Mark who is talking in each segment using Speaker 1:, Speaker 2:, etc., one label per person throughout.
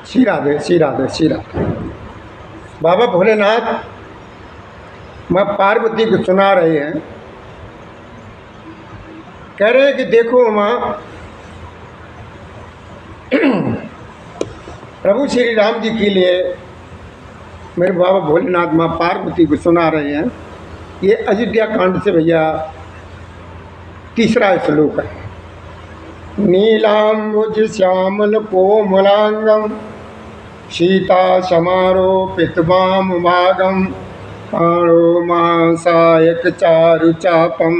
Speaker 1: श्री राधे श्री राधे श्री राधे। बाबा भोलेनाथ माँ पार्वती को सुना रहे हैं, कह रहे हैं कि देखो माँ, प्रभु श्री राम जी के लिए मेरे बाबा भोलेनाथ माँ पार्वती को सुना रहे हैं। ये अयोध्या कांड से भैया तीसरा श्लोक है। नीलाम्बुज श्यामल कोमलांगम सीता समारोपित वाम भागम पाणो मासायक चारु चापम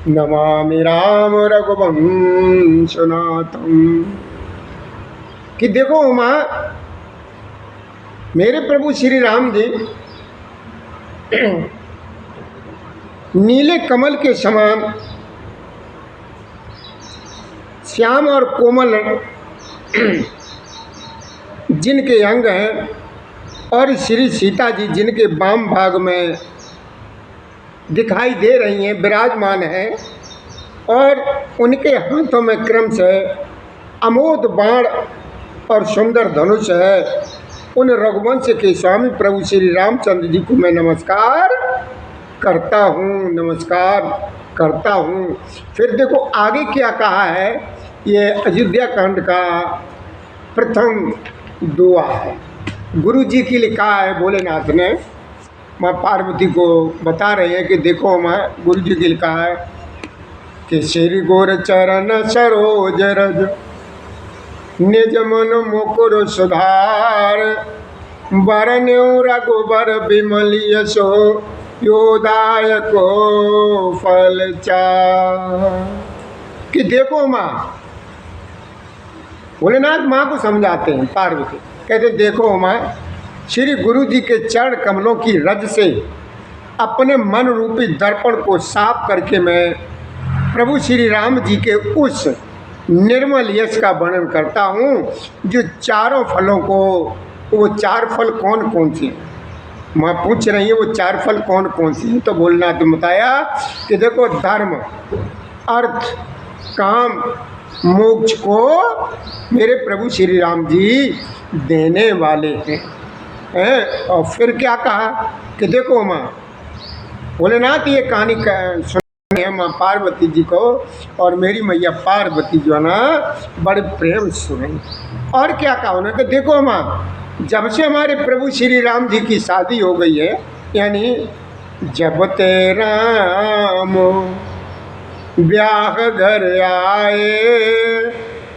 Speaker 1: नमामि राम रघुवंशनाथम। कि देखो माँ, मेरे प्रभु श्री राम जी नीले कमल के समान श्याम और कोमल जिनके अंग हैं, और श्री सीता जी जिनके वाम भाग में दिखाई दे रही हैं, विराजमान हैं, और उनके हाथों में क्रमशः अमोद बाण और सुंदर धनुष है। उन रघुवंश के स्वामी प्रभु श्री रामचंद्र जी को मैं नमस्कार करता हूँ, नमस्कार करता हूँ। फिर देखो आगे क्या कहा है, ये अयोध्या कांड का प्रथम दुआ है। गुरु जी की लिखा है, भोलेनाथ ने माँ पार्वती को बता रहे हैं कि देखो माँ, गुरु जी की लिखा है कि श्री गोर चरण सरोज रज निज मन मुकुर सुधार बरन्यु रघुबर विमल यशो योदायको फल चार। कि देखो माँ, भोलेनाथ माँ को समझाते हैं, पार्वती कहते देखो माँ, श्री गुरु जी के चरण कमलों की रज से अपने मन रूपी दर्पण को साफ करके मैं प्रभु श्री राम जी के उस निर्मल यश का वर्णन करता हूँ जो चारों फलों को, वो चार फल कौन कौन से हैं? माँ पूछ रही है वो चार फल कौन कौन से हैं? तो भोलेनाथ ने बताया कि देखो धर्म, अर्थ, काम, मोक्ष को मेरे प्रभु श्री राम जी देने वाले हैं। और फिर क्या कहा कि देखो माँ, भोलेनाथ ये कहानी सुनी है माँ पार्वती जी को, और मेरी मैया पार्वती जो है ना बड़े प्रेम से सुनी। और क्या कहा उन्होंने कि देखो माँ, जब से हमारे प्रभु श्री राम जी की शादी हो गई है, यानी जब ते राम ब्याह घर आए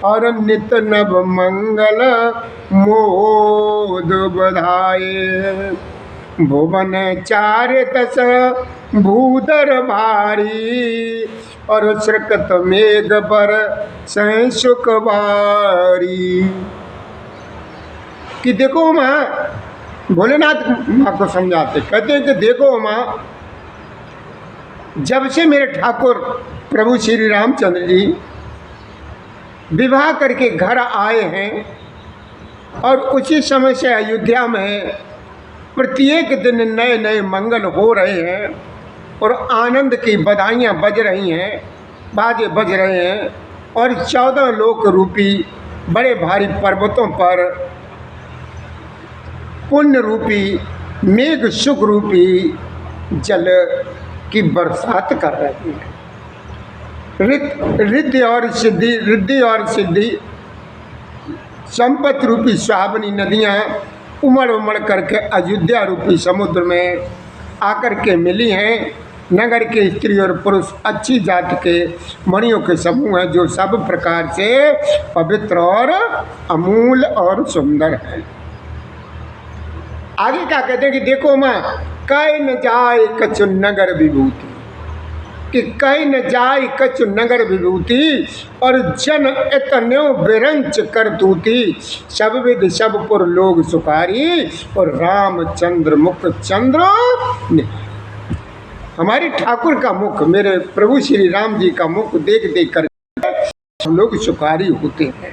Speaker 1: और नित नव मंगल मोद बधाए, भुवन चार दस भूधर भारी और श्रकत मेघ पर सह सुख बारी। कि देखो माँ, भोलेनाथ माँ को समझाते कहते हैं कि देखो माँ, जब से मेरे ठाकुर प्रभु श्री रामचंद्र जी विवाह करके घर आए हैं, और उसी समय से अयोध्या में प्रत्येक दिन नए नए मंगल हो रहे हैं और आनंद की बधाइयाँ बज रही हैं, बाजे बज रहे हैं, और 14 लोक रूपी बड़े भारी पर्वतों पर पुण्य रूपी मेघ सुख रूपी जल की बरसात कर रही है। रिद्धि और सिद्धि संपत्ति रूपी सुहावनी नदियाँ उमड़ उमड़ करके अयोध्या रूपी समुद्र में आकर के मिली हैं। नगर के स्त्री और पुरुष अच्छी जाति के मणियों के समूह हैं जो सब प्रकार से पवित्र और अमूल और सुंदर हैं। आगे क्या कहते हैं कि देखो माँ, कई न जाए कछु नगर विभूति, कि कई न जाए कछु नगर विभूति, और जन इतन्यो बिरंच कर तूती, सब विद सबपुर लोग सुखारी, और रामचंद्र मुख चंद्र। हमारे ठाकुर का मुख, मेरे प्रभु श्री राम जी का मुख देख देख कर हम लोग सुखारी होते हैं।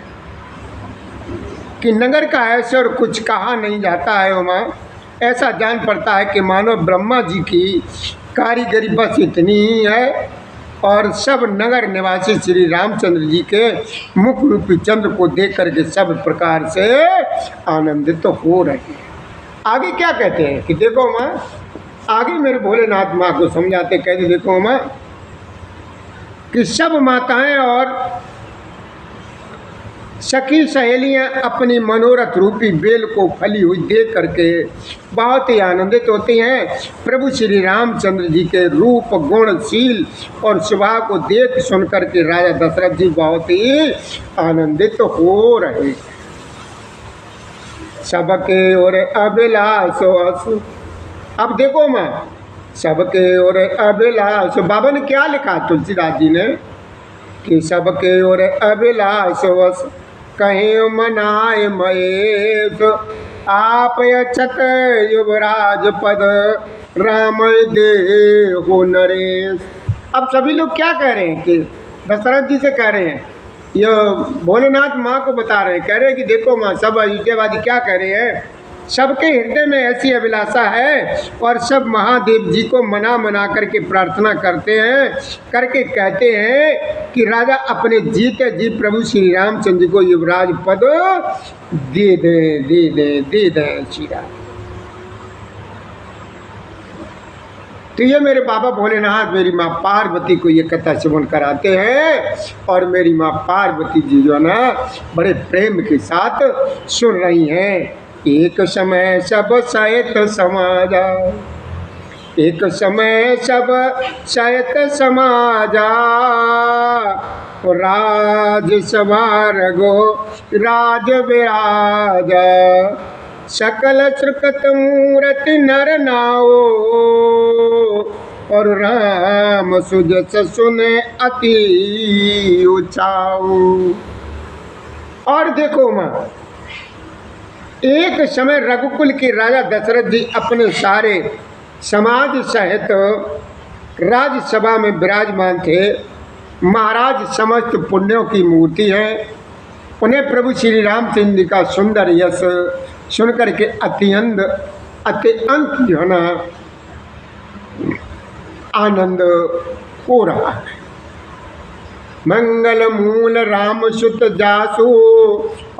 Speaker 1: कि नगर का ऐसे और कुछ कहा नहीं जाता है उमा, ऐसा जान पड़ता है कि मानो ब्रह्मा जी की कारीगरी बस इतनी ही है और सब नगर निवासी श्री रामचंद्र जी के मुख रूपी चंद्र को देख करके सब प्रकार से आनंदित तो हो रहे हैं। आगे क्या कहते हैं कि देखो माँ, आगे मेरे भोलेनाथ माँ को समझाते, कहते देखो माँ कि सब माताएं और सखी सहेलियां अपनी मनोरथ रूपी बेल को फली हुई देख करके बहुत ही आनंदित होती हैं। प्रभु श्री रामचंद्र जी के रूप गुणशील और स्वभाव को देख सुन करके राजा दशरथ जी बहुत ही आनंदित हो रहे। सबके ओर अभिलाष। अब देखो माँ, सबके ओर अभिलाष, बाबा ने क्या लिखा तुलसीदास जी ने कि सबके ओर अभिलाष कहीं मनाए महेश, आप अछत युवराज पद राम दे हो नरेश। अब सभी लोग क्या कह रहे हैं कि दशरथ जी से कह रहे हैं, ये भोलेनाथ माँ को बता रहे हैं, कह रहे हैं कि देखो माँ, सब अयोध्यावादी क्या कह रहे हैं, सबके हृदय में ऐसी अभिलाषा है और सब महादेव जी को मना मना करके प्रार्थना करते हैं, करके कहते हैं कि राजा अपने जीते जी प्रभु श्री रामचंद्र को युवराज पद दे दें, दे दें, दे दें श्री राम। तो ये मेरे बाबा भोलेनाथ मेरी माँ पार्वती को ये कथा श्रवण कराते हैं और मेरी माँ पार्वती जी जो है ना बड़े प्रेम के साथ सुन रही हैं। एक समय सब सहित समाजा, एक समय सब सहित समाजा, राज सभा रघो राज विराजा, सकल श्रुकत मूर्ति नर नाओ, और राम सुजस सुने अति उचाऊ। और देखो माँ, एक समय रघुकुल के राजा दशरथ जी अपने सारे समाज सहित राज्यसभा में विराजमान थे। महाराज समस्त पुण्यों की मूर्ति है। उन्हें प्रभु श्री रामचंद्र जी का सुंदर यश सुनकर के अत्यंत जो है ना आनंद हो रहा है। मंगल मूल राम सुत जासु,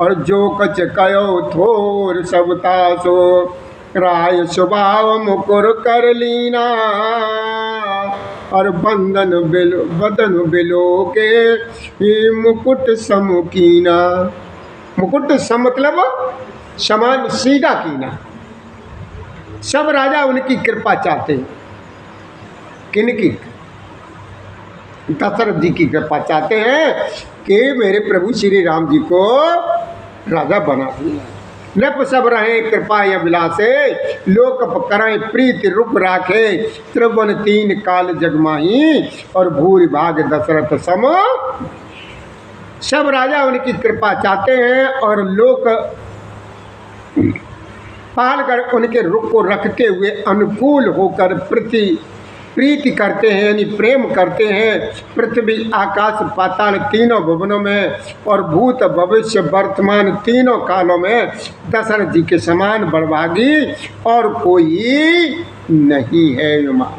Speaker 1: और जो कच कयो थोर सब तासो, राय स्वभाव मुकुर कर लीना, और बदन बिलो के मुकुट समुकीना। मुकुट सम मतलब समान सीधा कीना। सब राजा उनकी कृपा चाहते हैं। किनकी? दशरथ जी की कृपा चाहते हैं कि मेरे प्रभु श्री राम जी को राजा बना दिया। नृप सब रहे कृपा अभिलाषे, लोक करें प्रीति रूप राखे, त्रिभुवन तीन काल जगमाही, और भूरि भाग दशरथ सम। सब राजा उनकी कृपा चाहते हैं और लोक पाल कर उनके रूप को रखते हुए अनुकूल होकर प्रीति करते हैं, यानी प्रेम करते हैं। पृथ्वी आकाश पाताल तीनों भुवनों में और भूत भविष्य वर्तमान तीनों कालों में दशरथ जी के समान बड़भागी और कोई नहीं है। उमा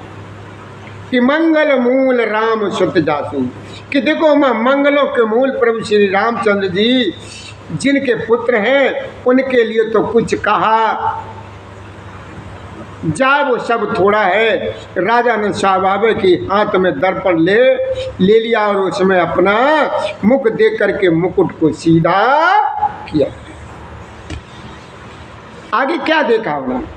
Speaker 1: कि मंगल मूल राम सुत जासु, कि देखो माँ, मंगलों के मूल प्रभु श्री रामचंद्र जी जिनके पुत्र हैं उनके लिए तो कुछ कहा जाए वो सब थोड़ा है। राजा ने स्वाभाविक ही हाथ में दर्पण ले लिया और उसमें अपना मुख देख करके मुकुट को सीधा किया। आगे क्या देखा उन्होंने?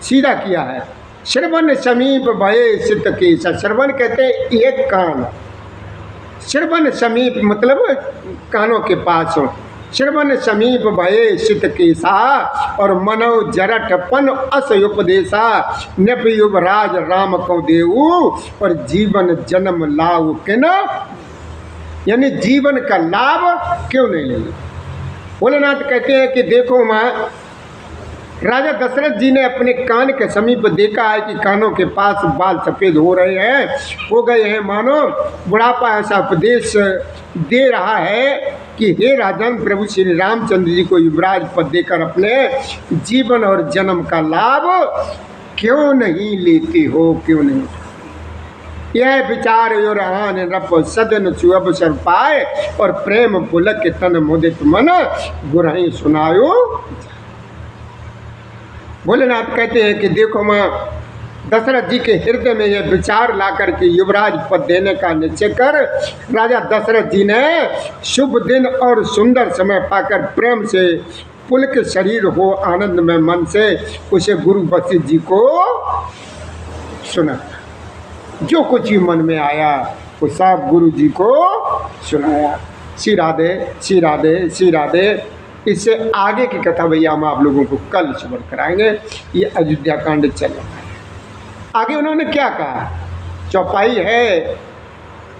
Speaker 1: सीधा किया है। श्रवण समीप भये सित केश। श्रवण कहते हैं एक कान, श्रवण समीप मतलब कानों के पास हो। श्रवण समीप भये सित केसा, और मनो जरठ पन अस उपदेशा, नभ युवराज राम को देऊ, और जीवन जन्म लाभ के न, यानी जीवन का लाभ क्यों नहीं ले। भोलेनाथ कहते हैं कि देखो माँ, राजा दशरथ जी ने अपने कान के समीप देखा है कि कानों के पास बाल सफ़ेद हो रहे हैं, हो गए हैं, मानो बुढ़ापा ऐसा उपदेश दे रहा है कि हे राजन, प्रभु श्री रामचंद्र जी को युवराज पद देकर अपने जीवन और जन्म का लाभ क्यों नहीं लेते हो, क्यों नहीं। यह विचार योर आन रप सदन सुअब सर पाए, और प्रेम पुलक तन मुदित मन गुरहि सुनायो। भोलेनाथ कहते हैं कि देखो माँ, दशरथ जी के हृदय में यह विचार लाकर के युवराज पद देने का निश्चय कर राजा दशरथ जी ने शुभ दिन और सुंदर समय पाकर प्रेम से पुलक शरीर हो आनंद में मन से उसे गुरु वशिष्ठ जी को सुना। जो कुछ भी मन में आया वो सब गुरु जी को सुनाया। श्री राधे श्री राधे श्री राधे। इससे आगे की कथा भैया हम आप लोगों को कल श्रवण कराएंगे। ये अयोध्या कांड चले। आगे उन्होंने क्या कहा, चौपाई है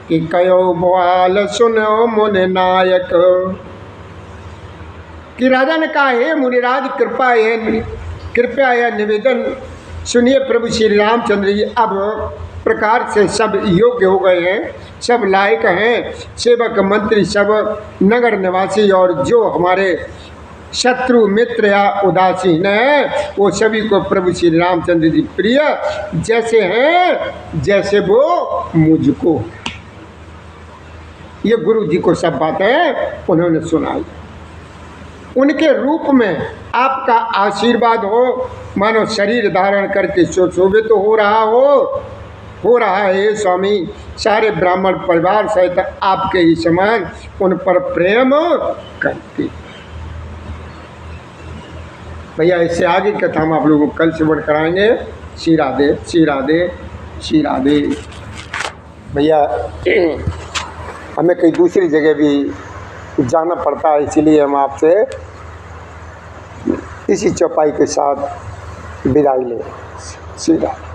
Speaker 1: कि कयो बोआल सुनो मुनि नायक, कि राजा ने कहा हे मुनिराज कृपया यह निवेदन सुनिए। प्रभु श्री रामचंद्र जी अब प्रकार से सब योग्य हो गए हैं, सब लायक हैं, सेवक मंत्री सब नगर निवासी और जो हमारे शत्रु मित्र या उदासीन है वो सभी को प्रभु श्री रामचंद्र जी प्रिय जैसे हैं जैसे वो मुझको। ये गुरु जी को सब बातें उन्होंने सुनाई। उनके रूप में आपका आशीर्वाद हो, मानो शरीर धारण करके सुशोभित तो हो रहा है स्वामी। सारे ब्राह्मण परिवार सहित आपके ही समान उन पर प्रेम करते। भैया इससे आगे कथा हम आप लोगों को कल श्रवण कराएंगे। श्री राधे श्री राधे श्री राधे। भैया हमें कहीं दूसरी जगह भी जाना पड़ता है, इसीलिए हम आपसे इसी चौपाई के साथ विदाई लें। श्री राधे।